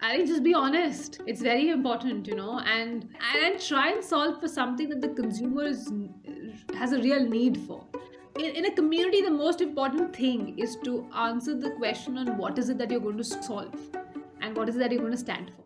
I think just be honest. It's very important, and try and solve for something that the consumer has a real need for. In a community, the most important thing is to answer the question on what is it that you're going to solve and what is it that you're going to stand for.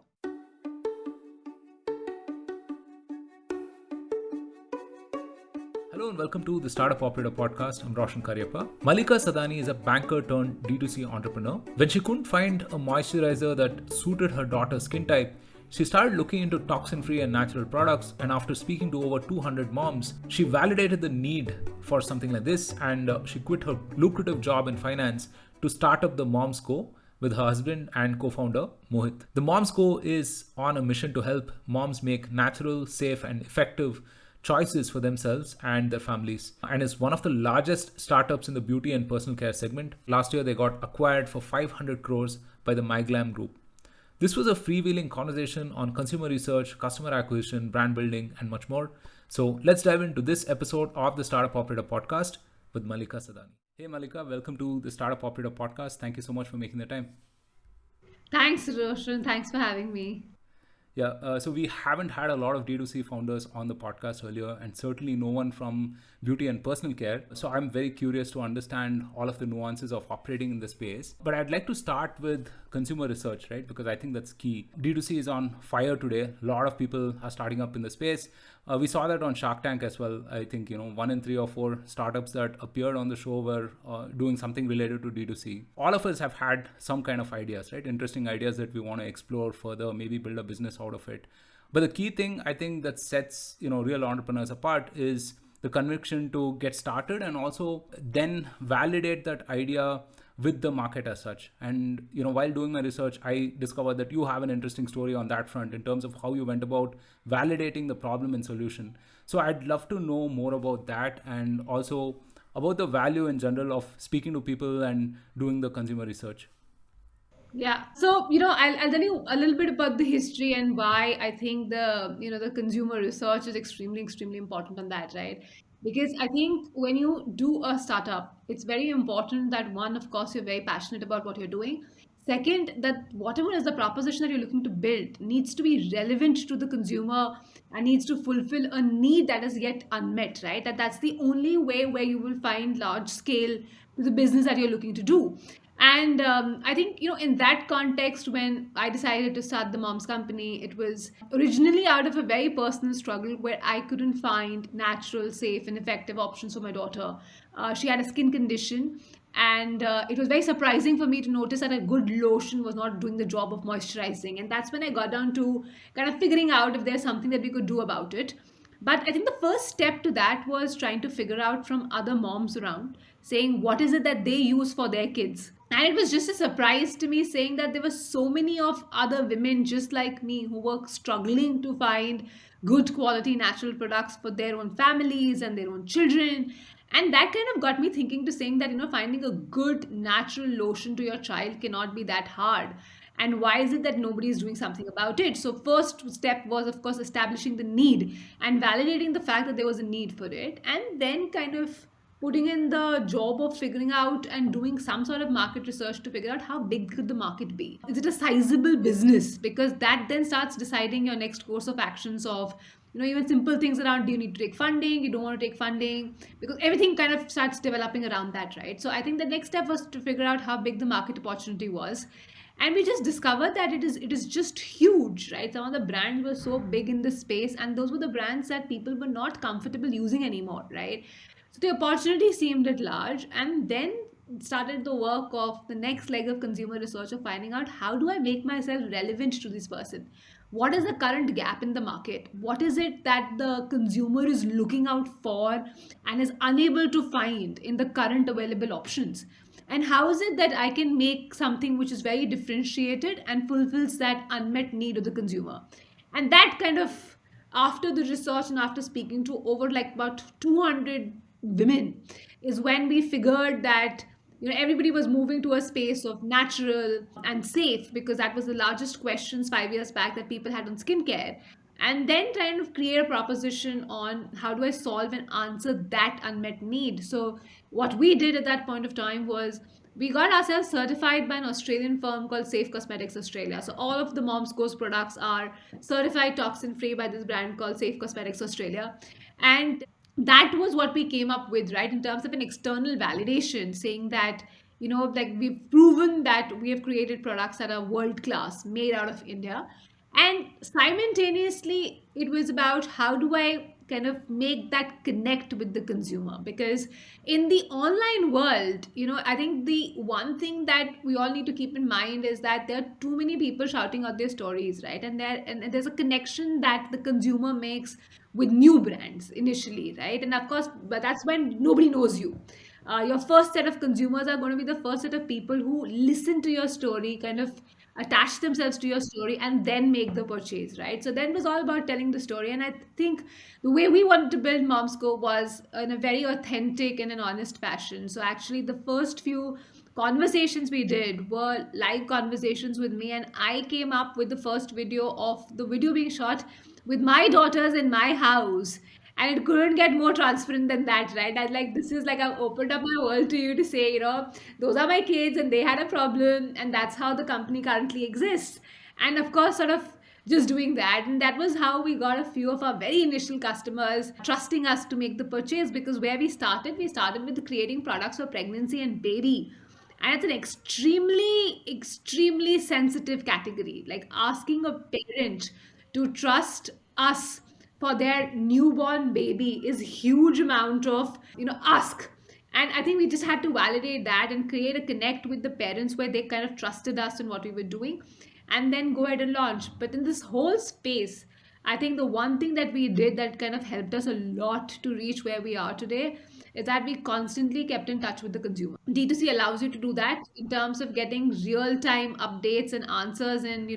Hello and welcome to the Startup Operator Podcast. I'm Roshan Cariappa. Malika Sadani is a banker turned D2C entrepreneur. When she couldn't find a moisturizer that suited her daughter's skin type, she started looking into toxin free and natural products. And after speaking to over 200 moms, she validated the need for something like this and she quit her lucrative job in finance to start up the Moms Co with her husband and co-founder Mohit. The Moms Co is on a mission to help moms make natural, safe and effective choices for themselves and their families, and is one of the largest startups in the beauty and personal care segment. Last year they got acquired for 500 crores by the MyGlam group. This was a freewheeling conversation on consumer research, customer acquisition, brand building and much more. So let's dive into this episode of the Startup Operator Podcast with Malika Sadani. Hey Malika, welcome to the Startup Operator Podcast. Thank you so much for making the time. Thanks, Roshan. Thanks for having me. Yeah, so we haven't had a lot of D2C founders on the podcast earlier, and certainly no one from beauty and personal care. So I'm very curious to understand all of the nuances of operating in the space. But I'd like to start with consumer research, right? Because I think that's key. D2C is on fire today. A lot of people are starting up in the space. We saw that on Shark Tank as well. I think, 1 in 3 or 4 startups that appeared on the show were doing something related to D2C. All of us have had some kind of ideas, right? Interesting ideas that we want to explore further, maybe build a business out of it. But the key thing I think that sets, real entrepreneurs apart is the conviction to get started and also then validate that idea with the market as such. And while doing my research, I discovered that you have an interesting story on that front in terms of how you went about validating the problem and solution. So I'd love to know more about that and also about the value in general of speaking to people and doing the consumer research. Yeah. So, I'll tell you a little bit about the history and why I think the consumer research is extremely, extremely important on that, right? Because I think when you do a startup, it's very important that one, of course, you're very passionate about what you're doing. Second, that whatever is the proposition that you're looking to build needs to be relevant to the consumer and needs to fulfill a need that is yet unmet, right? That's the only way where you will find large scale to the business that you're looking to do. And I think, in that context, when I decided to start the mom's company, it was originally out of a very personal struggle where I couldn't find natural, safe, and effective options for my daughter. She had a skin condition, and it was very surprising for me to notice that a good lotion was not doing the job of moisturizing. And that's when I got down to kind of figuring out if there's something that we could do about it. But I think the first step to that was trying to figure out from other moms around, saying what is it that they use for their kids. And it was just a surprise to me saying that there were so many of other women just like me who were struggling to find good quality natural products for their own families and their own children. And that kind of got me thinking to saying that, finding a good natural lotion to your child cannot be that hard. And why is it that nobody is doing something about it? So first step was, of course, establishing the need and validating the fact that there was a need for it, and then kind of putting in the job of figuring out and doing some sort of market research to figure out how big could the market be. Is it a sizable business? Because that then starts deciding your next course of actions of, even simple things around, do you need to take funding, you don't want to take funding, because everything kind of starts developing around that, right? So I think the next step was to figure out how big the market opportunity was, and we just discovered that it is just huge, right? Some of the brands were so big in this space, and those were the brands that people were not comfortable using anymore, right? So the opportunity seemed at large, and then started the work of the next leg of consumer research of finding out how do I make myself relevant to this person. What is the current gap in the market? What is it that the consumer is looking out for and is unable to find in the current available options? And how is it that I can make something which is very differentiated and fulfills that unmet need of the consumer? And that kind of, after the research and after speaking to over like about 200 women, is when we figured that everybody was moving to a space of natural and safe, because that was the largest questions 5 years back that people had on skincare. And then trying to create a proposition on how do I solve and answer that unmet need. So what we did at that point of time was we got ourselves certified by an Australian firm called Safe Cosmetics Australia. So all of the Mom's Co's products are certified toxin free by this brand called Safe Cosmetics Australia. And that was what we came up with, right? In terms of an external validation, saying that, like we've proven that we have created products that are world class, made out of India. And simultaneously, it was about how do I kind of make that connect with the consumer? Because in the online world, I think the one thing that we all need to keep in mind is that there are too many people shouting out their stories, right? And there's a connection that the consumer makes with new brands initially, right? And of course, but that's when nobody knows you. Your first set of consumers are going to be the first set of people who listen to your story, kind of attach themselves to your story, and then make the purchase, right? So then it was all about telling the story. And I think the way we wanted to build Momsco was in a very authentic and an honest fashion. So actually, the first few conversations we did were live conversations with me, and I came up with the first video of the video being shot with my daughters in my house. And it couldn't get more transparent than that, right? I like, this is like, I've opened up my world to you to say, those are my kids and they had a problem, and that's how the company currently exists. And of course, sort of just doing that. And that was how we got a few of our very initial customers trusting us to make the purchase, because where we started with creating products for pregnancy and baby. And it's an extremely, extremely sensitive category. Like asking a parent to trust us for their newborn baby is huge amount of, ask. And I think we just had to validate that and create a connect with the parents where they kind of trusted us in what we were doing, and then go ahead and launch. But in this whole space, I think the one thing that we did that kind of helped us a lot to reach where we are today is that we constantly kept in touch with the consumer. D2C allows you to do that in terms of getting real time updates and answers, and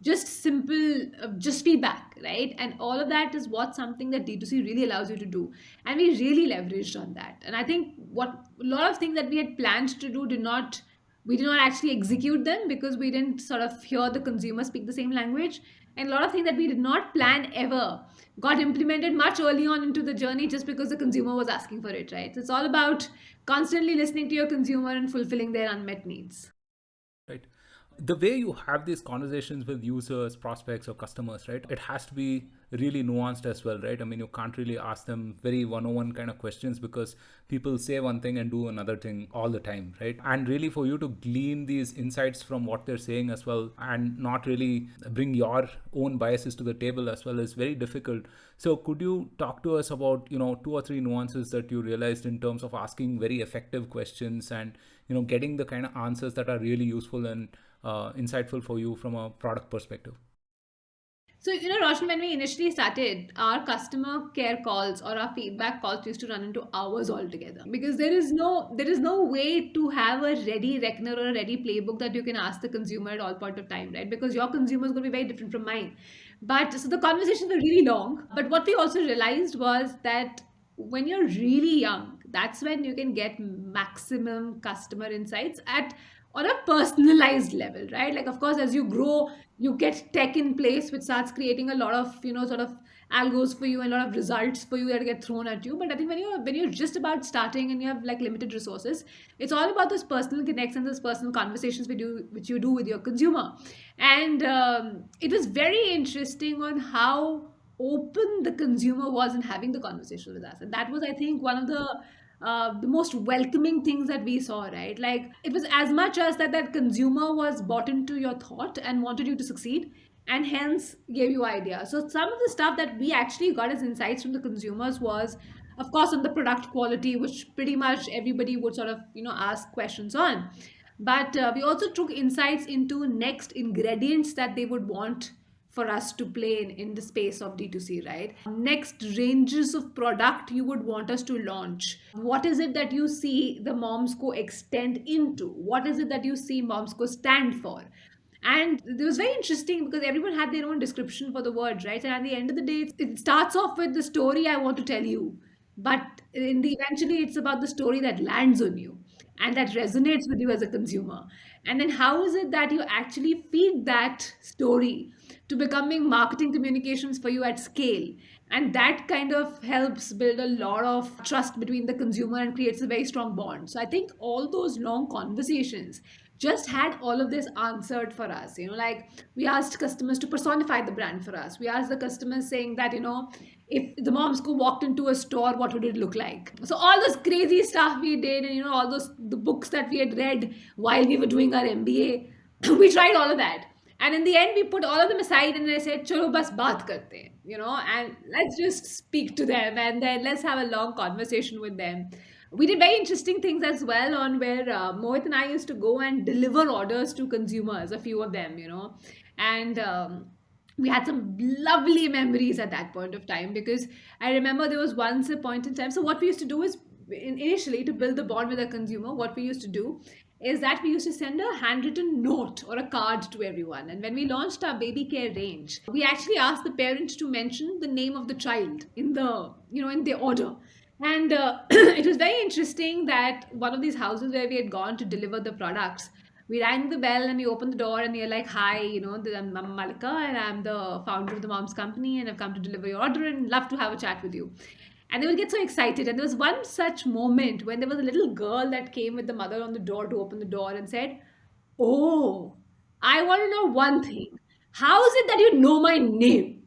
just simple just feedback, right? And all of that is what something that D2C really allows you to do. And we really leveraged on that. And I think what a lot of things that we had planned to do did not actually execute them, because we didn't sort of hear the consumer speak the same language. And a lot of things that we did not plan ever got implemented much early on into the journey, just because the consumer was asking for it, right? So it's all about constantly listening to your consumer and fulfilling their unmet needs. Right. The way you have these conversations with users, prospects, or customers, right, it has to be really nuanced as well, right? I mean, you can't really ask them very one-on-one kind of questions, because people say one thing and do another thing all the time, right? And really, for you to glean these insights from what they're saying as well, and not really bring your own biases to the table as well, is very difficult. So could you talk to us about, two or three nuances that you realized in terms of asking very effective questions, and getting the kind of answers that are really useful and insightful for you from a product perspective? So, Roshan, when we initially started, our customer care calls or our feedback calls used to run into hours altogether, because there is no way to have a ready reckoner or a ready playbook that you can ask the consumer at all point of time, right? Because your consumer is going to be very different from mine. But so the conversations were really long. But what we also realized was that when you're really young, that's when you can get maximum customer insights at on a personalized level, right? Like, of course, as you grow, you get tech in place, which starts creating a lot of, sort of algos for you and a lot of results for you that get thrown at you. But I think when you're just about starting and you have like limited resources, it's all about those personal connections, those personal conversations which you do with your consumer. And it was very interesting on how open the consumer was in having the conversation with us, and that was, I think, one of the most welcoming things that we saw, right? Like, it was as much as that consumer was bought into your thought and wanted you to succeed, and hence gave you ideas. So some of the stuff that we actually got as insights from the consumers was, of course, on the product quality, which pretty much everybody would sort of ask questions on. But we also took insights into next ingredients that they would want for us to play in the space of D2C, right? Next ranges of product you would want us to launch. What is it that you see the Momsco extend into? What is it that you see Momsco stand for? And it was very interesting because everyone had their own description for the words, right? And at the end of the day, it starts off with the story I want to tell you. But eventually, it's about the story that lands on you and that resonates with you as a consumer. And then how is it that you actually feed that story to becoming marketing communications for you at scale. And that kind of helps build a lot of trust between the consumer and creates a very strong bond. So I think all those long conversations just had all of this answered for us. Like, we asked customers to personify the brand for us. We asked the customers saying that, if the moms go walked into a store, what would it look like? So all this crazy stuff we did, and all those the books that we had read while we were doing our MBA, we tried all of that. And in the end, we put all of them aside and I said, chalo bas baat karte hain, and let's just speak to them and then let's have a long conversation with them. We did very interesting things as well on where Mohit and I used to go and deliver orders to consumers, a few of them, and we had some lovely memories at that point of time, because I remember there was once a point in time. So what we used to do is, initially, to build the bond with the consumer, what we used to do is that we used to send a handwritten note or a card to everyone. And when we launched our baby care range, we actually asked the parents to mention the name of the child in the in the order. And it was very interesting that one of these houses where we had gone to deliver the products, we rang the bell and we opened the door and you're like, hi, I'm Malika and I'm the founder of the mom's company and I've come to deliver your order and love to have a chat with you. And they would get so excited. And there was one such moment when there was a little girl that came with the mother on the door to open the door and said, oh, I want to know one thing. How is it that you know my name?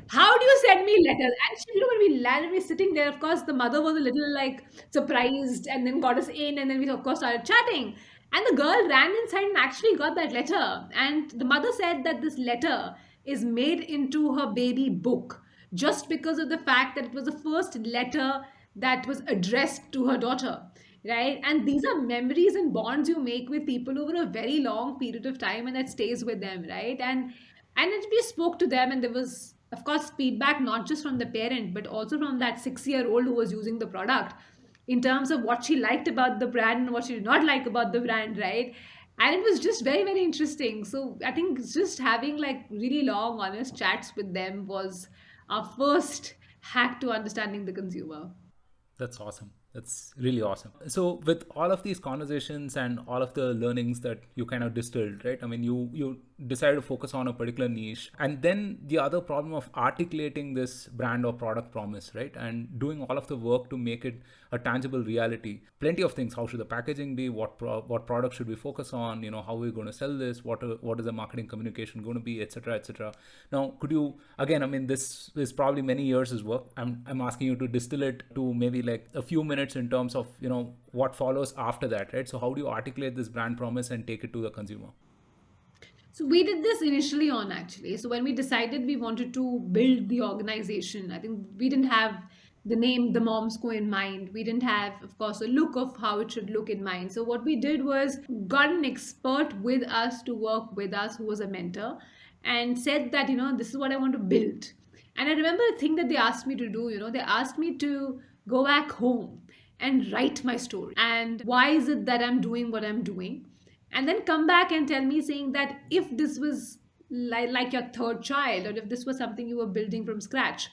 How do you send me letters? And when we landed, we were sitting there. Of course, the mother was a little like surprised and then got us in. And then we, of course, started chatting. And the girl ran inside and actually got that letter. And the mother said that this letter is made into her baby book just because of the fact that it was the first letter that was addressed to her daughter, right? And these are memories and bonds you make with people over a very long period of time, and that stays with them, right? And then we spoke to them, and there was, of course, feedback not just from the parent but also from that 6-year old who was using the product, in terms of what she liked about the brand and what she did not like about the brand, right? And it was just very, very interesting. So I think just having like really long, honest chats with them was our first hack to understanding the consumer. That's awesome. That's really awesome. So with all of these conversations and all of the learnings that you kind of distilled, right? I mean, you decided to focus on a particular niche, and then the other problem of articulating this brand or product promise, right? And doing all of the work to make it a tangible reality. Plenty of things. How should the packaging be? What product should we focus on? How are we going to sell this? What is the marketing communication going to be, etc., etc. Now, could you again? I mean, this is probably many years' work. I'm asking you to distill it to maybe like a few minutes in terms of what follows after that, right? So how do you articulate this brand promise and take it to the consumer? So we did this initially on, actually. So when we decided we wanted to build the organization, I think we didn't have the name The Moms Co in mind. We didn't have, of course, a look of how it should look in mind. So what we did was got an expert with us to work with us, who was a mentor, and said that, this is what I want to build. And I remember the thing that they asked me to do, they asked me to go back home and write my story. And why is it that I'm doing what I'm doing? And then come back and tell me, saying that if this was like your third child, or if this was something you were building from scratch,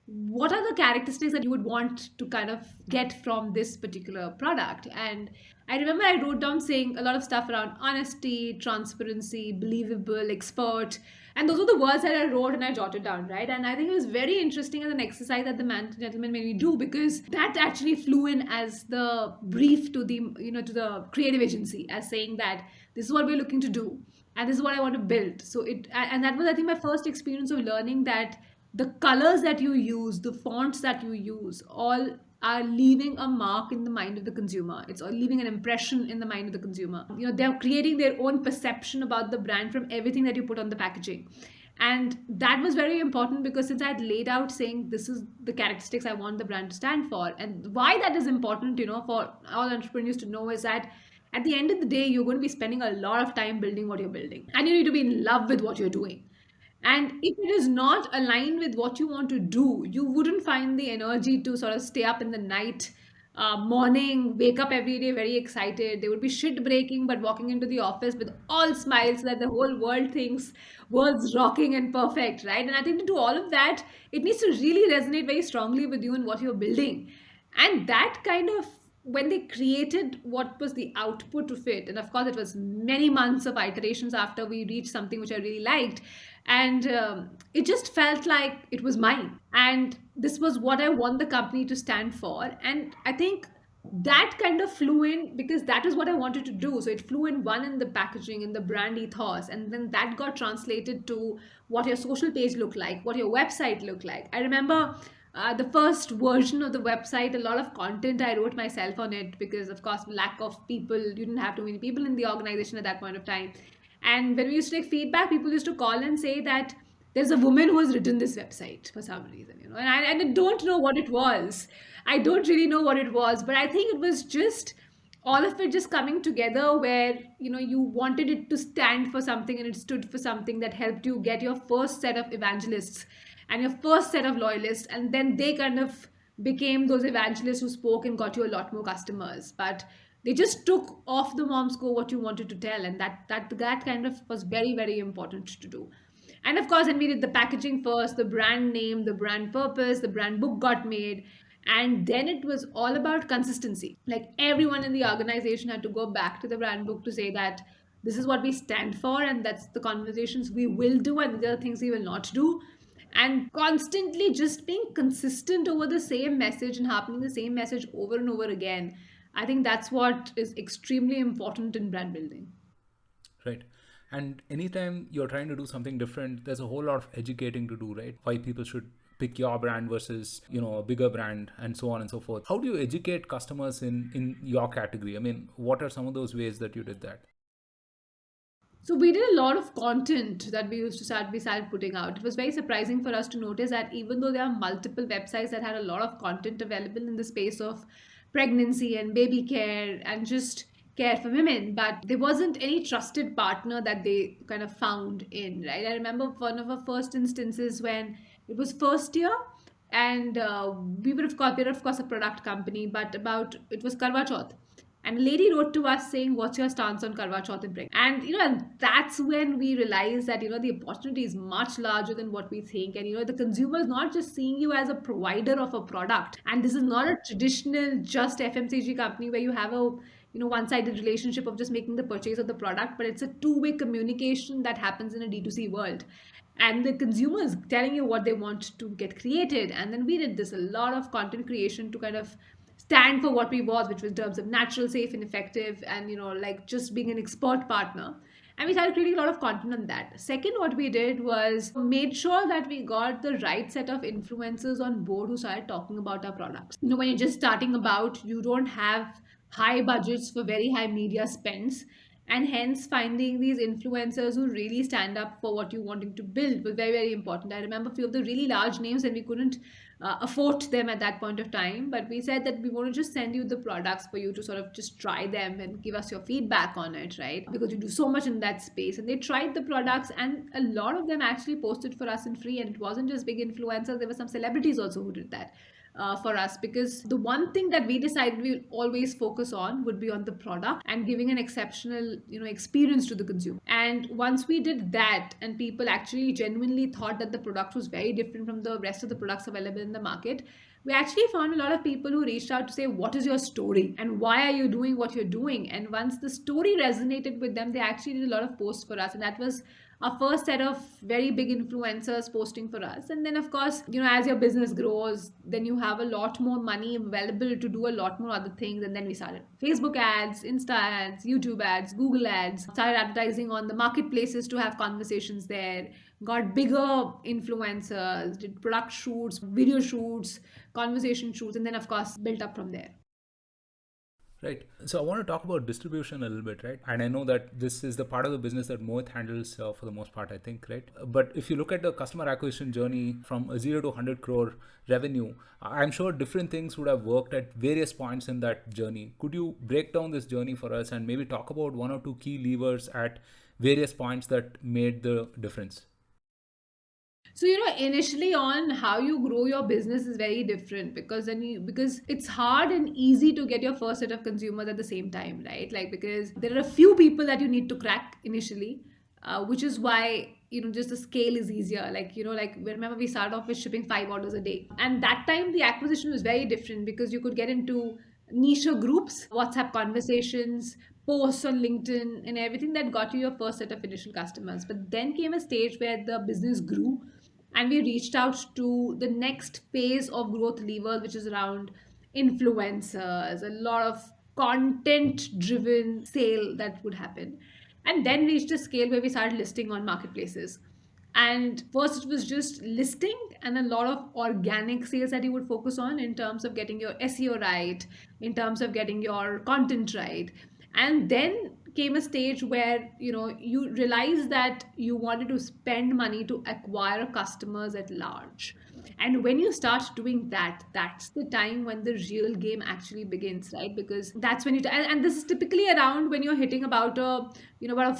what are the characteristics that you would want to kind of get from this particular product? And I remember I wrote down saying a lot of stuff around honesty, transparency, believable, expert. And those are the words that I wrote and I jotted down, right? And I think it was very interesting as an exercise that the man gentleman made me do, because that actually flew in as the brief to the to the creative agency, as saying that this is what we're looking to do and this is what I want to build. So and that was, I think, my first experience of learning that the colors that you use, the fonts that you use, all are leaving a mark in the mind of the consumer. It's all leaving an impression in the mind of the consumer. They're creating their own perception about the brand from everything that you put on the packaging. And that was very important, because since I had laid out saying this is the characteristics I want the brand to stand for, and why that is important, for all entrepreneurs to know, is that at the end of the day, you're going to be spending a lot of time building what you're building, and you need to be in love with what you're doing. And if it is not aligned with what you want to do, you wouldn't find the energy to sort of stay up in the night, morning, wake up every day very excited. They would be shit breaking, but walking into the office with all smiles so that the whole world thinks world's rocking and perfect, right? And I think to do all of that, it needs to really resonate very strongly with you and what you're building. And that kind of, when they created what was the output of it, and of course it was many months of iterations after we reached something which I really liked, And it just felt like it was mine, and this was what I want the company to stand for. And I think that kind of flew in because that is what I wanted to do. So it flew in, one, in the packaging, in the brand ethos, and then that got translated to what your social page looked like, what your website looked like. I remember the first version of the website, a lot of content I wrote myself on it because, of course, lack of people, you didn't have too many people in the organization at that point of time. And when we used to take feedback, people used to call and say that there's a woman who has written this website for some reason, and I don't know what it was. I don't really know what it was, but I think it was just all of it just coming together where you wanted it to stand for something, and it stood for something that helped you get your first set of evangelists and your first set of loyalists, and then they kind of became those evangelists who spoke and got you a lot more customers. But they just took off the mom's go what you wanted to tell, and that kind of was very, very important to do. And of course, then we did the packaging first, the brand name, the brand purpose, the brand book got made. And then it was all about consistency. Like everyone in the organization had to go back to the brand book to say that this is what we stand for, and that's the conversations we will do, and these are the things we will not do. And constantly just being consistent over the same message and harping the same message over and over again. I think that's what is extremely important in brand building. Right. And anytime you're trying to do something different, there's a whole lot of educating to do, right? Why people should pick your brand versus, a bigger brand, and so on and so forth. How do you educate customers in your category? I mean, what are some of those ways that you did that? So we did a lot of content that we started putting out. It was very surprising for us to notice that even though there are multiple websites that had a lot of content available in the space of pregnancy and baby care and just care for women, but there wasn't any trusted partner that they kind of found in, right? I remember one of our first instances when it was first year, and we were of course a product company, but about it was Karwa Chauth, and a lady wrote to us saying, "What's your stance on Karwa Chauth and pregnancy?" And and that's when we realized that the opportunity is much larger than what we think. And the consumer is not just seeing you as a provider of a product. And this is not a traditional just FMCG company where you have a one-sided relationship of just making the purchase of the product, but it's a two-way communication that happens in a D2C world. And the consumer is telling you what they want to get created. And then we did this a lot of content creation to kind of stand for what we was, which was in terms of natural, safe, and effective, and like just being an expert partner. And we started creating a lot of content on that. Second, what we did was made sure that we got the right set of influencers on board who started talking about our products. When you're just starting about, you don't have high budgets for very high media spends, and hence finding these influencers who really stand up for what you're wanting to build was very, very important. I remember a few of the really large names, and we couldn't afford them at that point of time, but we said that we want to just send you the products for you to sort of just try them and give us your feedback on it, right? Because you do so much in that space. And they tried the products, and a lot of them actually posted for us in free. And it wasn't just big influencers, there were some celebrities also who did that for us, because the one thing that we decided we would always focus on would be on the product and giving an exceptional experience to the consumer. And once we did that, and people actually genuinely thought that the product was very different from the rest of the products available in the market, we actually found a lot of people who reached out to say, what is your story and why are you doing what you're doing? And once the story resonated with them, they actually did a lot of posts for us. And that was our first set of very big influencers posting for us. And then, of course, as your business grows, then you have a lot more money available to do a lot more other things. And then we started Facebook ads, Insta ads, YouTube ads, Google ads, started advertising on the marketplaces to have conversations there, got bigger influencers, did product shoots, video shoots, conversation shoots, and then, of course, built up from there. Right. So I want to talk about distribution a little bit, right? And I know that this is the part of the business that Mohit handles for the most part, I think, right? But if you look at the customer acquisition journey from a 0 to 100 crore revenue, I'm sure different things would have worked at various points in that journey. Could you break down this journey for us and maybe talk about one or two key levers at various points that made the difference? So, initially on, how you grow your business is very different, because it's hard and easy to get your first set of consumers at the same time, right? Like, because there are a few people that you need to crack initially, which is why just the scale is easier. Like, like remember we started off with shipping 5 orders a day, and that time the acquisition was very different because you could get into niche groups, WhatsApp conversations, posts on LinkedIn and everything that got you your first set of initial customers. But then came a stage where the business grew and we reached out to the next phase of growth levers, which is around influencers, a lot of content driven sale that would happen. And then reached a scale where we started listing on marketplaces. And first, it was just listing and a lot of organic sales that you would focus on in terms of getting your SEO right, in terms of getting your content right. And then came a stage where you realize that you wanted to spend money to acquire customers at large. And when you start doing that, that's the time when the real game actually begins, right? Because that's when and this is typically around when you're hitting about a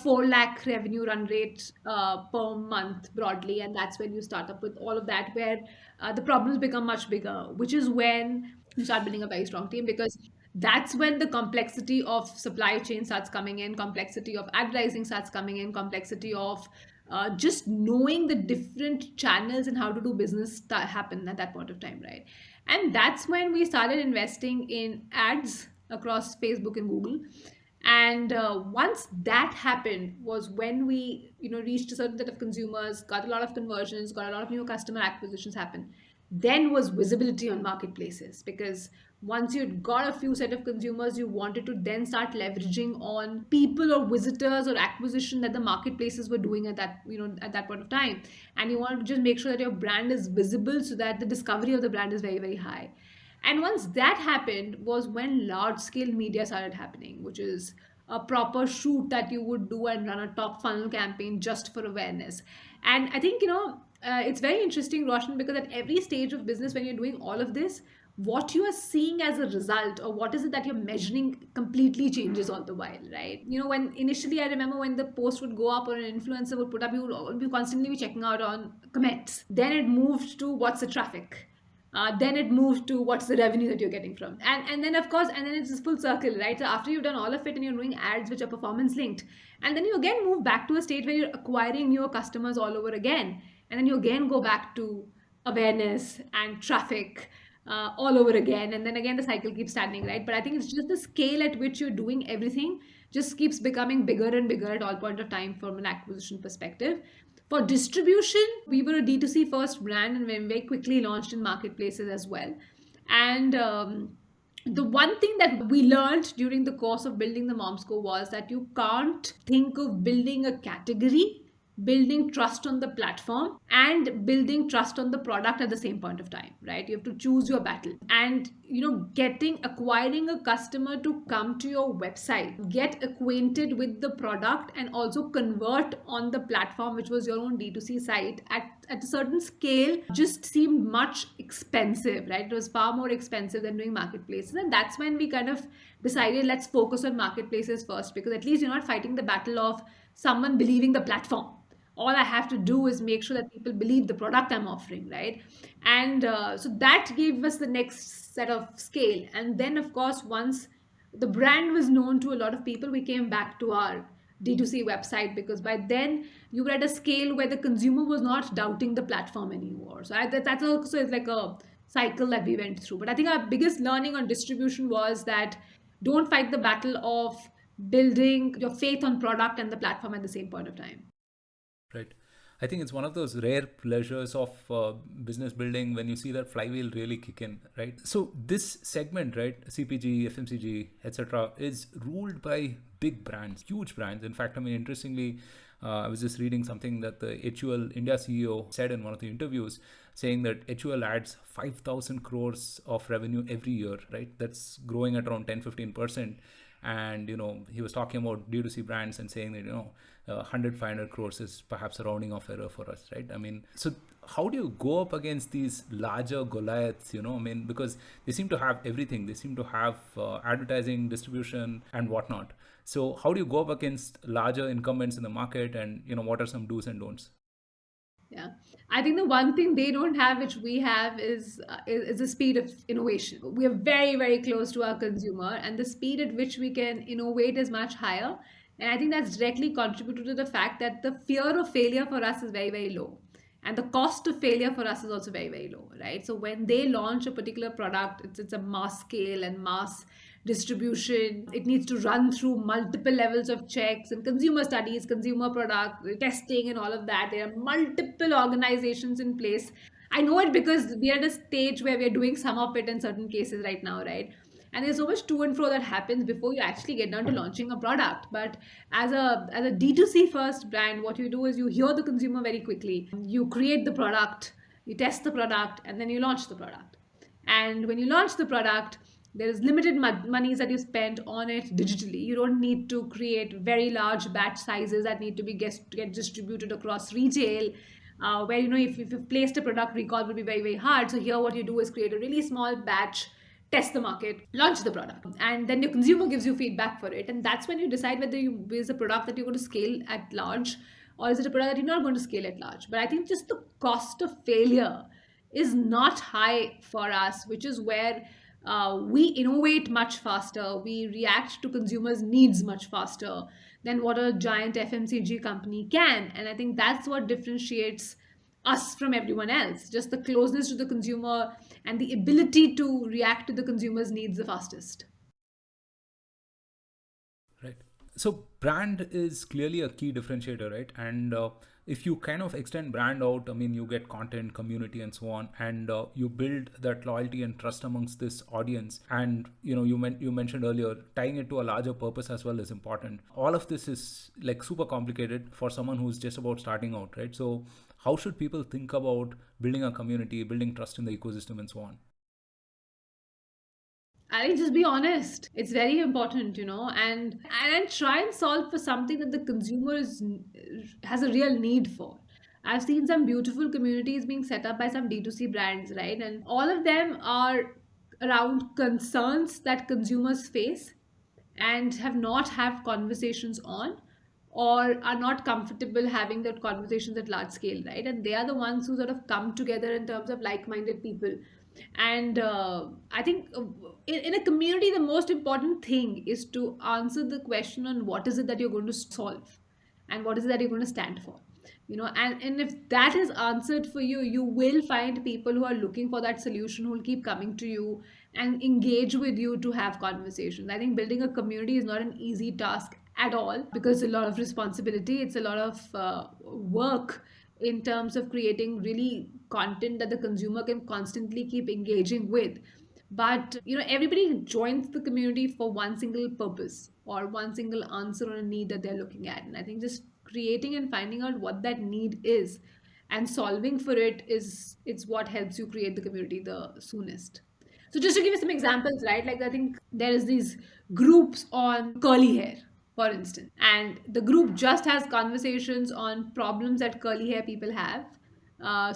4 lakh revenue run rate per month broadly, and that's when you start up with all of that, where the problems become much bigger, which is when you start building a very strong team, because that's when the complexity of supply chain starts coming in, complexity of advertising starts coming in, complexity of just knowing the different channels and how to do business happen at that point of time, right? And that's when we started investing in ads across Facebook and Google. And once that happened was when we reached a certain set of consumers, got a lot of conversions, got a lot of new customer acquisitions happen. Then was visibility on marketplaces, because once you'd got a few set of consumers, you wanted to then start leveraging on people or visitors or acquisition that the marketplaces were doing at that point of time. And you wanted to just make sure that your brand is visible so that the discovery of the brand is very, very high. And once that happened was when large scale media started happening, which is a proper shoot that you would do and run a top funnel campaign just for awareness. And I think, it's very interesting, Roshan, because at every stage of business, when you're doing all of this, what you are seeing as a result or what is it that you're measuring completely changes all the while, right? When initially I remember when the post would go up or an influencer would put up, you would be constantly be checking out on comments. Then it moved to what's the traffic, then it moved to what's the revenue that you're getting from, and then of course, and then it's just full circle, right? So after you've done all of it and you're doing ads which are performance linked, and then you again move back to a stage where you're acquiring newer customers all over again, and then you again go back to awareness and traffic all over again, and then again the cycle keeps standing, right? But I think it's just the scale at which you're doing everything just keeps becoming bigger and bigger at all point of time from an acquisition perspective. For distribution, we were a D2C first brand and we very quickly launched in marketplaces as well. And the one thing that we learned during the course of building the Momsco was that you can't think of building a category, building trust on the platform, and building trust on the product at the same point of time, right? You have to choose your battle. And acquiring a customer to come to your website, get acquainted with the product, and also convert on the platform, which was your own D2C site, at a certain scale, just seemed much expensive, right? It was far more expensive than doing marketplaces. And that's when we kind of decided, let's focus on marketplaces first, because at least you're not fighting the battle of someone believing the platform. All I have to do is make sure that people believe the product I'm offering, right? And so that gave us the next set of scale. And then, of course, once the brand was known to a lot of people, we came back to our D2C website, because by then you were at a scale where the consumer was not doubting the platform anymore. So that's also is like a cycle that we went through. But I think our biggest learning on distribution was that don't fight the battle of building your faith on product and the platform at the same point of time. Right. I think it's one of those rare pleasures of business building when you see that flywheel really kick in, right? So this segment, right, CPG, FMCG, etc., is ruled by big brands, huge brands. In fact, I mean, interestingly, I was just reading something that the HUL India CEO said in one of the interviews, saying that HUL adds 5,000 crores of revenue every year, right? That's growing at around 10-15%. And he was talking about D2C brands and saying that 100-500 crores is perhaps a rounding off error for us, right? I mean, so how do you go up against these larger Goliaths? I mean, because they seem to have everything. They seem to have advertising, distribution, and whatnot. So how do you go up against larger incumbents in the market, and what are some do's and don'ts? Yeah, I think the one thing they don't have, which we have, is the speed of innovation. We are very, very close to our consumer, and the speed at which we can innovate is much higher. And I think that's directly contributed to the fact that the fear of failure for us is very, very low. And the cost of failure for us is also very, very low, right? So when they launch a particular product, it's a mass scale and mass distribution. It needs to run through multiple levels of checks and consumer studies, consumer product testing, and all of that. There are multiple organizations in place. I know it because we are at a stage where we are doing some of it in certain cases right now, right? And there's so much to and fro that happens before you actually get down to launching a product. But as a D2C first brand, what you do is you hear the consumer very quickly. You create the product, you test the product, and then you launch the product. And when you launch the product, there is limited monies that you spend on it digitally. You don't need to create very large batch sizes that need to get distributed across retail. Where if you've placed a product, recall will be very very hard. So here, what you do is create a really small batch, test the market, launch the product, and then your consumer gives you feedback for it, and that's when you decide whether you is a product that you're going to scale at large, or is it a product that you're not going to scale at large. But I think just the cost of failure is not high for us, which is where we innovate much faster, we react to consumers' needs much faster than what a giant FMCG company can. And I think that's what differentiates us from everyone else, just the closeness to the consumer and the ability to react to the consumer's needs the fastest. Right. So brand is clearly a key differentiator, right? And if you kind of extend brand out, I mean, you get content, community, and so on, and you build that loyalty and trust amongst this audience. And you mentioned earlier, tying it to a larger purpose as well is important. All of this is like super complicated for someone who's just about starting out, right? So how should people think about building a community, building trust in the ecosystem, and so on? I think just be honest. It's very important, and try and solve for something that the consumer has a real need for. I've seen some beautiful communities being set up by some D2C brands, right? And all of them are around concerns that consumers face and have not had conversations on, or are not comfortable having that conversations at large scale, right? And they are the ones who sort of come together in terms of like-minded people. And I think in a community, the most important thing is to answer the question on what is it that you're going to solve, and what is it that you're going to stand for. And if that is answered for you, you will find people who are looking for that solution, who will keep coming to you and engage with you to have conversations. I think building a community is not an easy task at all, because it's a lot of responsibility, it's a lot of work in terms of creating really content that the consumer can constantly keep engaging with. But everybody joins the community for one single purpose or one single answer on a need that they're looking at. And I think just creating and finding out what that need is and solving for it is it's what helps you create the community the soonest. So just to give you some examples, right? Like I think there is these groups on curly hair, for instance, and the group just has conversations on problems that curly hair people have,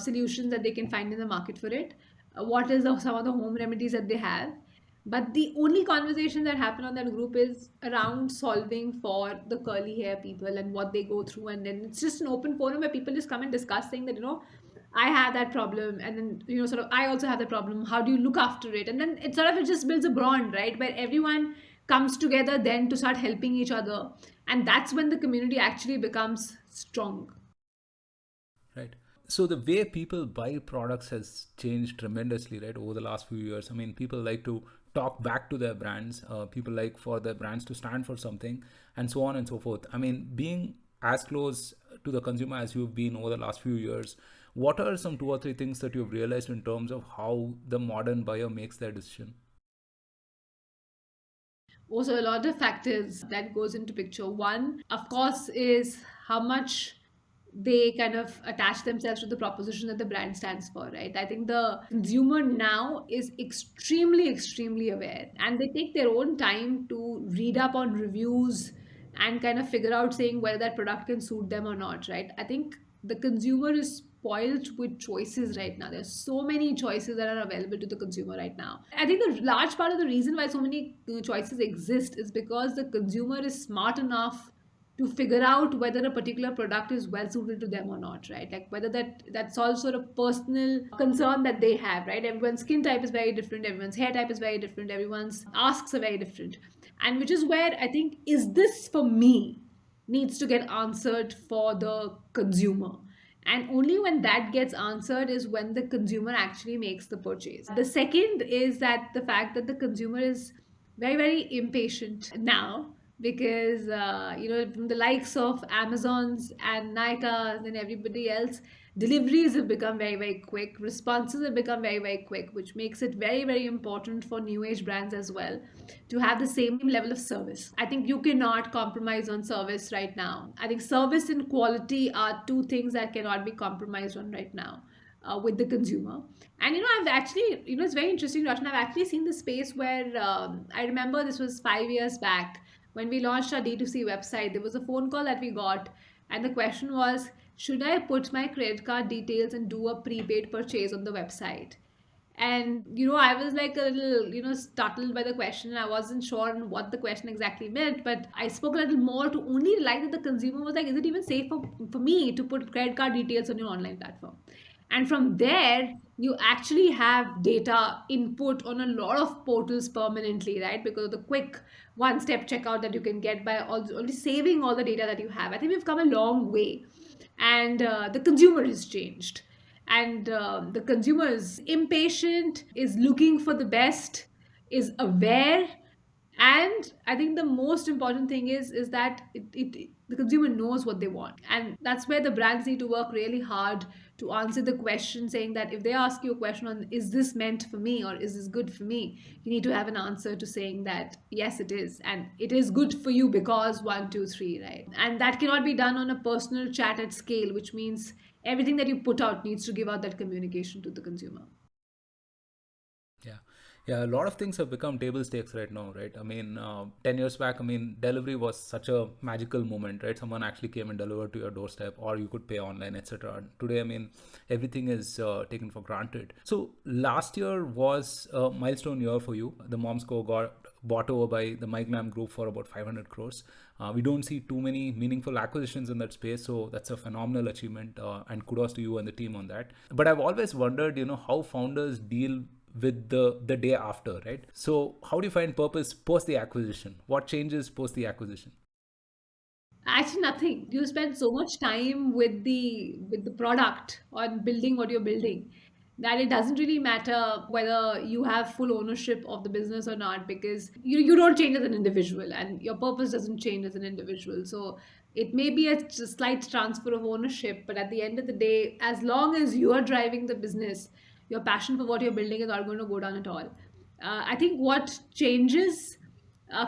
solutions that they can find in the market for it, what is some of the home remedies that they have. But the only conversation that happen on that group is around solving for the curly hair people and what they go through, and then it's just an open forum where people just come and discuss, saying that I have that problem, and then sort of I also have the problem. How do you look after it? And then it just builds a bond, right? Where everyone comes together then to start helping each other, and that's when the community actually becomes strong. Right. So the way people buy products has changed tremendously, right, over the last few years. I mean, people like to talk back to their brands. People like for their brands to stand for something, and so on and so forth. I mean, being as close to the consumer as you've been over the last few years, what are some two or three things that you've realized in terms of how the modern buyer makes their decision? Also, a lot of factors that goes into picture. One, of course, is how much they kind of attach themselves to the proposition that the brand stands for, right? I think the consumer now is extremely, extremely aware, and they take their own time to read up on reviews and kind of figure out saying whether that product can suit them or not, right? I think the consumer is spoiled with choices right now. There's so many choices that are available to the consumer right now. I think the large part of the reason why so many choices exist is because the consumer is smart enough to figure out whether a particular product is well suited to them or not, right? Like whether that solves sort of personal concern that they have, right? Everyone's skin type is very different, everyone's hair type is very different, everyone's asks are very different. And which is where I think, is this for me, needs to get answered for the consumer. And only when that gets answered is when the consumer actually makes the purchase. The second is that the fact that the consumer is very, very impatient now because, from the likes of Amazons and Nikas and everybody else, deliveries have become very, very quick. Responses have become very, very quick, which makes it very, very important for new age brands as well to have the same level of service. I think you cannot compromise on service right now. I think service and quality are two things that cannot be compromised on right now with the consumer. And I've actually, it's very interesting, Roshan. I've actually seen the space where I remember this was 5 years back when we launched our D2C website. There was a phone call that we got, and the question was, should I put my credit card details and do a prepaid purchase on the website? And I was like a little startled by the question. I wasn't sure on what the question exactly meant, but I spoke a little more to only realize that the consumer was like, is it even safe for me to put credit card details on your online platform? And from there, you actually have data input on a lot of portals permanently, right? Because of the quick one step checkout that you can get by only saving all the data that you have. I think we've come a long way, and the consumer has changed, and the consumer is impatient, is looking for the best, is aware. And I think the most important thing is that the consumer knows what they want, and that's where the brands need to work really hard to answer the question, saying that if they ask you a question on, is this meant for me or is this good for me, you need to have an answer to saying that yes, it is, and it is good for you because one, two, three, right? And that cannot be done on a personal chat at scale, which means everything that you put out needs to give out that communication to the consumer. Yeah. Yeah, a lot of things have become table stakes right now, right? I mean, 10 years back, I mean, delivery was such a magical moment, right? Someone actually came and delivered to your doorstep, or you could pay online, etc. Today, I mean, everything is taken for granted. So, last year was a milestone year for you. The Momsco got bought over by the MyGlam Group for about 500 crores. We don't see too many meaningful acquisitions in that space, so that's a phenomenal achievement, and kudos to you and the team on that. But I've always wondered, how founders deal with the day after, right? So how do you find purpose post the acquisition? What changes post the acquisition? Actually, nothing. You spend so much time with the product on building what you're building that it doesn't really matter whether you have full ownership of the business or not, because you don't change as an individual and your purpose doesn't change as an individual. So it may be a slight transfer of ownership, but at the end of the day, as long as you are driving the business, your passion for what you're building is not going to go down at all. I think what changes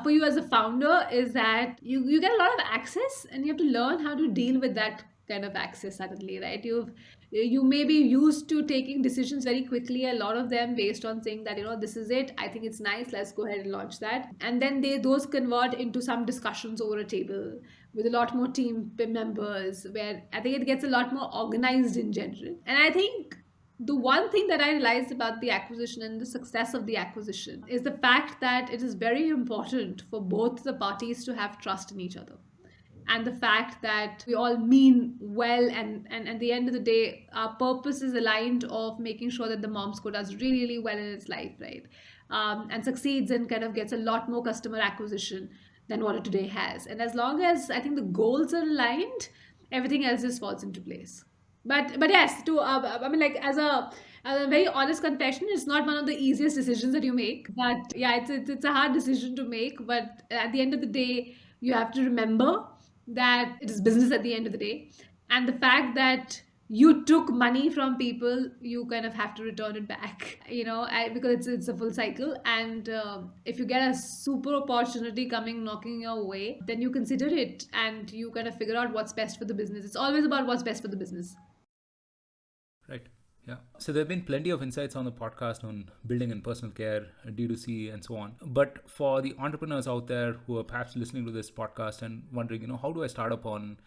for you as a founder is that you get a lot of access, and you have to learn how to deal with that kind of access suddenly, right? You may be used to taking decisions very quickly, a lot of them based on saying that, this is it, I think it's nice, let's go ahead and launch that. And then those convert into some discussions over a table with a lot more team members, where I think it gets a lot more organized in general. And I think the one thing that I realized about the acquisition and the success of the acquisition is the fact that it is very important for both the parties to have trust in each other. And the fact that we all mean well, and at the end of the day, our purpose is aligned of making sure that the Momsco does really, really well in its life, right? And succeeds and kind of gets a lot more customer acquisition than what it today has. And as long as I think the goals are aligned, everything else just falls into place. But yes, to I mean, like, as a very honest confession, it's not one of the easiest decisions that you make. But yeah, it's a hard decision to make. But at the end of the day, you have to remember that it is business at the end of the day, and the fact that you took money from people, you kind of have to return it back. Because it's a full cycle. And if you get a super opportunity coming knocking your way, then you consider it and you kind of figure out what's best for the business. It's always about what's best for the business. Right. Yeah. So there have been plenty of insights on the podcast on building in personal care, D2C, and so on. But for the entrepreneurs out there who are perhaps listening to this podcast and wondering, how do I start up on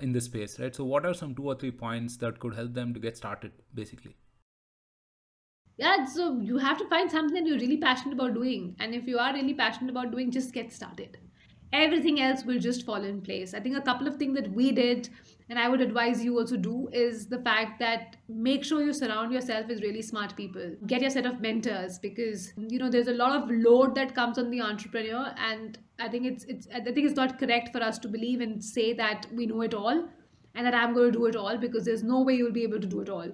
in this space, right? So what are some 2 or 3 points that could help them to get started, basically? Yeah, so you have to find something that you're really passionate about doing. And if you are really passionate about doing, just get started. Everything else will just fall in place. I think a couple of things that we did, and I would advise you also do, is the fact that make sure you surround yourself with really smart people. Get your set of mentors, because there's a lot of load that comes on the entrepreneur, and I think it's not correct for us to believe and say that we know it all and that I'm going to do it all, because there's no way you'll be able to do it all.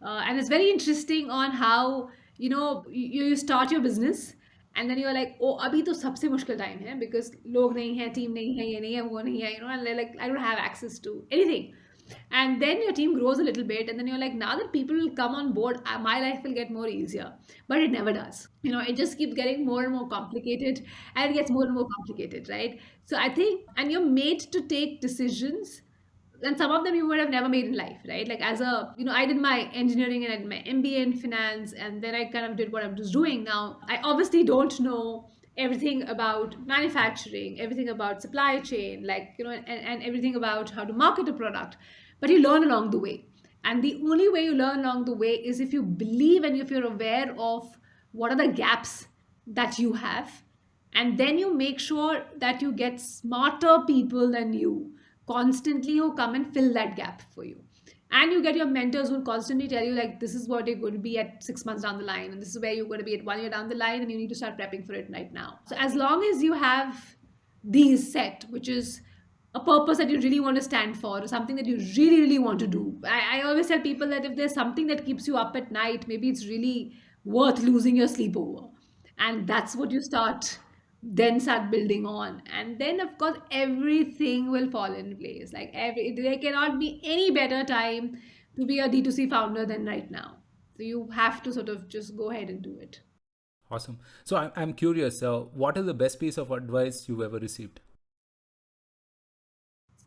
And it's very interesting on how you start your business, and then you're like, oh, अभी तो सबसे मुश्किल time है because लोग नहीं है, team नहीं है, ये नहीं है, वो नहीं है, you know, and they're like, I don't have access to anything. And then your team grows a little bit, and then you're like, now that people will come on board, my life will get more easier. But it never does. You know, it just keeps getting more and more complicated, and it gets more and more complicated, right? So I think, and you're made to take decisions, and some of them you would have never made in life, right? Like as a, you know, I did my engineering and I did my MBA in finance, and then I kind of did what I'm just doing now. I obviously don't know everything about manufacturing, everything about supply chain, like, you know, and everything about how to market a product, but you learn along the way. And the only way you learn along the way is if you believe and if you're aware of what are the gaps that you have, and then you make sure that you get smarter people than you constantly who come and fill that gap for you. And you get your mentors who will constantly tell you, like, this is what you're going to be at 6 months down the line, and this is where you're going to be at 1 year down the line, and you need to start prepping for it right now. So as long as you have these set, which is a purpose that you really want to stand for, or something that you really, really want to do. I always tell people that if there's something that keeps you up at night, maybe it's really worth losing your sleep over. And that's what you then start building on. And then, of course, everything will fall in place. Like, there cannot be any better time to be a D2C founder than right now. So you have to sort of just go ahead and do it. Awesome. So I'm curious, what is the best piece of advice you've ever received?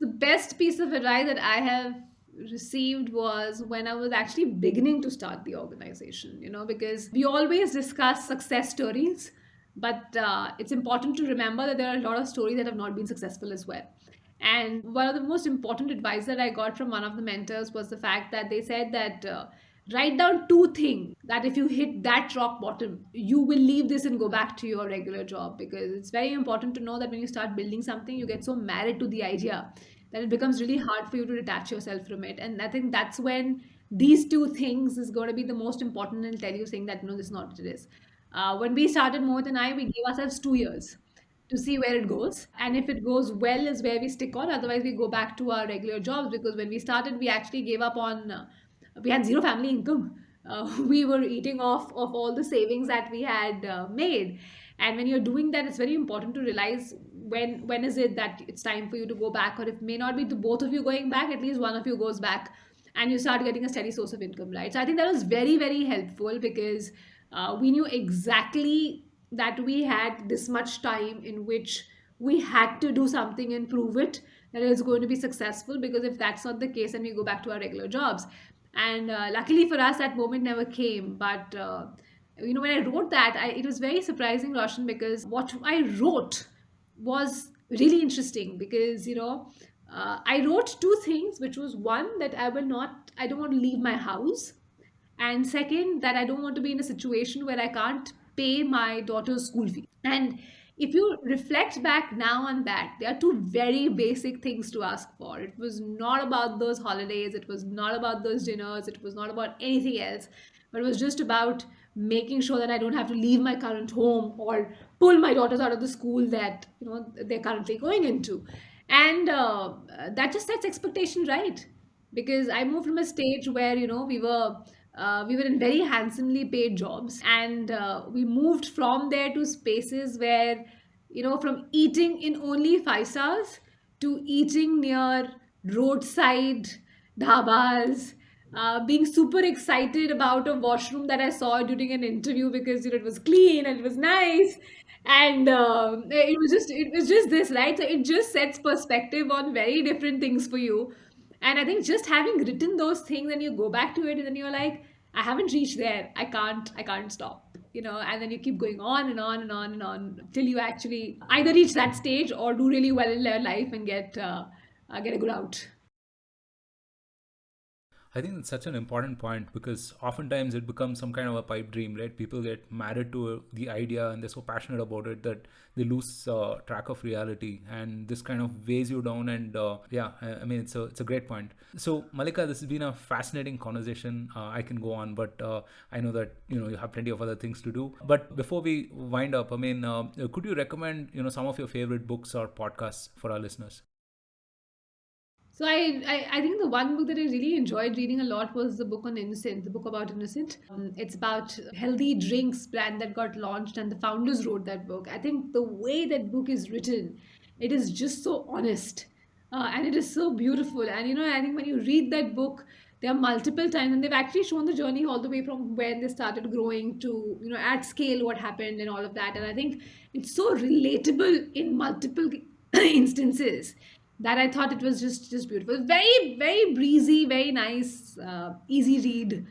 The best piece of advice that I have received was when I was actually beginning to start the organization, you know, because we always discuss success stories, but it's important to remember that there are a lot of stories that have not been successful as well. And one of the most important advice that I got from one of the mentors was the fact that they said that write down two things that if you hit that rock bottom, you will leave this and go back to your regular job, because it's very important to know that when you start building something, you get so married to the idea that it becomes really hard for you to detach yourself from it. And I think that's when these two things is going to be the most important and tell you saying that, no, this is not what it is. When we started, Mohit and I, we gave ourselves 2 years to see where it goes. And if it goes well, is where we stick on. Otherwise, we go back to our regular jobs, because when we started, we actually gave up on, we had zero family income. We were eating off of all the savings that we had made. And when you're doing that, it's very important to realize when is it that it's time for you to go back, or if may not be the both of you going back, at least one of you goes back and you start getting a steady source of income, right? So I think that was very, very helpful, because we knew exactly that we had this much time in which we had to do something and prove it that it's going to be successful, because if that's not the case, then we go back to our regular jobs. And luckily for us, that moment never came. But you know, when I wrote that, it was very surprising, Roshan, because what I wrote was really interesting, because, you know, I wrote two things, which was one, that I don't want to leave my house, and second, that I don't want to be in a situation where I can't pay my daughter's school fee. And if you reflect back now on that, there are two very basic things to ask for. It was not about those holidays, it was not about those dinners, it was not about anything else, but it was just about making sure that I don't have to leave my current home or pull my daughters out of the school that, you know, they're currently going into. And that just sets expectation right, because I moved from a stage where, you know, we were in very handsomely paid jobs, and we moved from there to spaces where, you know, from eating in only 5 stars to eating near roadside dhabas, being super excited about a washroom that I saw during an interview because, you know, it was clean and it was nice, and it was just this, right? So it just sets perspective on very different things for you. And I think just having written those things, and you go back to it, and then you're like, I haven't reached there. I can't stop. You know, and then you keep going on and on and on and on till you actually either reach that stage or do really well in their life and get a good out. I think it's such an important point because oftentimes it becomes some kind of a pipe dream, right? People get married to the idea and they're so passionate about it that they lose track of reality, and this kind of weighs you down. And yeah, I mean, it's a great point. So, Malika, this has been a fascinating conversation. I can go on, but I know that you have plenty of other things to do. But before we wind up, I mean, could you recommend some of your favorite books or podcasts for our listeners? So I think the one book that I really enjoyed reading a lot was the book on Innocent, the book about Innocent. It's about a healthy drinks brand that got launched, and the founders wrote that book. I think the way that book is written, it is just so honest, and it is so beautiful. And I think when you read that book, there are multiple times, and they've actually shown the journey all the way from when they started growing to at scale what happened and all of that. And I think it's so relatable in multiple instances that I thought it was just beautiful. Very very breezy, very nice, easy read,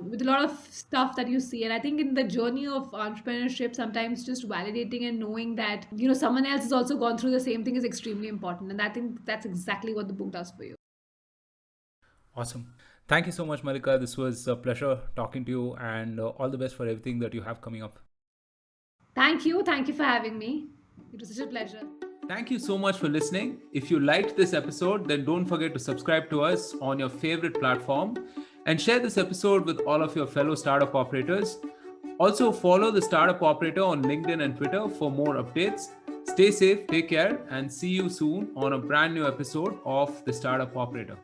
with a lot of stuff that you see. And I think in the journey of entrepreneurship, sometimes just validating and knowing that someone else has also gone through the same thing is extremely important. And I think that's exactly what the book does for you. Awesome. Thank you so much, Malika. This was a pleasure talking to you, and all the best for everything that you have coming up. Thank you for having me. It was such a pleasure. Thank you so much for listening. If you liked this episode, then don't forget to subscribe to us on your favorite platform and share this episode with all of your fellow startup operators. Also, follow the Startup Operator on LinkedIn and Twitter for more updates. Stay safe, take care, and see you soon on a brand new episode of the Startup Operator.